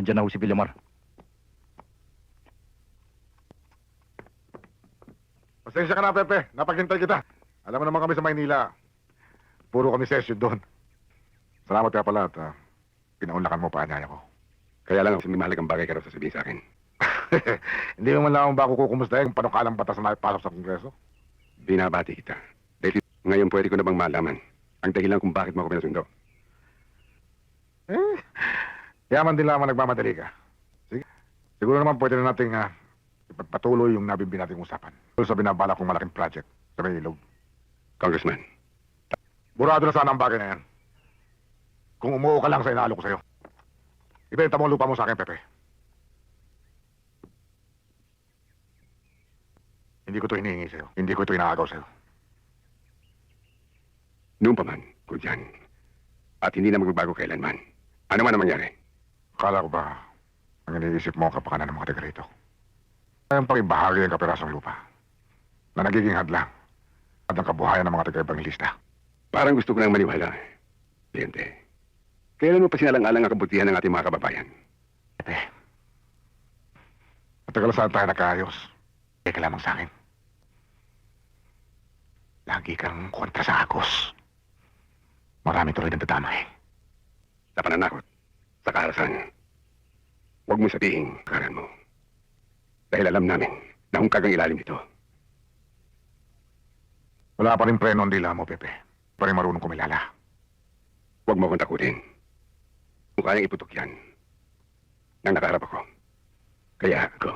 Andiyan na ho si Villamar. Pasensya ka na, Pepe. Napaghintay kita. Alam mo naman kami sa Maynila. Puro kami session doon. Salamat ka pala at pinaunlakan mo paanyaya ko. Kaya lang, may mahalagang bagay ka raw sasabihin sa akin. Hindi mo man lang ba ako kukumustahin kung panukalang batas na naipasok sa Kongreso? Binabati kita. Dahil ngayon pwede ko na bang malaman ang dahilan kung bakit mo ako pinasundo. Yaman din lamang nagmamadali ka. Sige. Siguro naman pwede na nating ipagpatuloy yung nabimbi nating usapan. Sa binabala kong malaking project sa may ilog. Congressman, Burado na sana ang bagay na yan. Kung umuo ka lang sa inaalo ko sa'yo. Ibenta mo ang lupa mo sa akin, Pepe. Hindi ko ito hinihingi sa'yo. Hindi ko ito inaagaw sa'yo. noon pa man, kung yan. At hindi na magbabago kailanman. Ano man ang mangyari. Akala ko ba ang iniisip mo ang kapakanan ng mga taga rito? Ang pag-ibahagi ng kapirasong lupa na nagiging hadlang at ang kabuhayan ng mga taga-ebanglista. Parang gusto ko nang maniwala. Cliente, kailan mo pa sinalang-alang ang kabutihan ng ating mga kababayan? Pepe, matagal saan tayo nagkaayos. Teka lamang sa akin. Lagi kang kontra sa Agos. Marami tuloy ng dadamay. Sa pananakot, sa kaharasan, huwag mo sabihin karan mo. Dahil alam namin na hungkag ang ilalim nito. Wala pa rin preno ang dila mo, Pepe. Pa rin marunong kumilala. Huwag mo akong takutin. Kung kayang iputok yan, nang nakaharap ako. Kaya ako.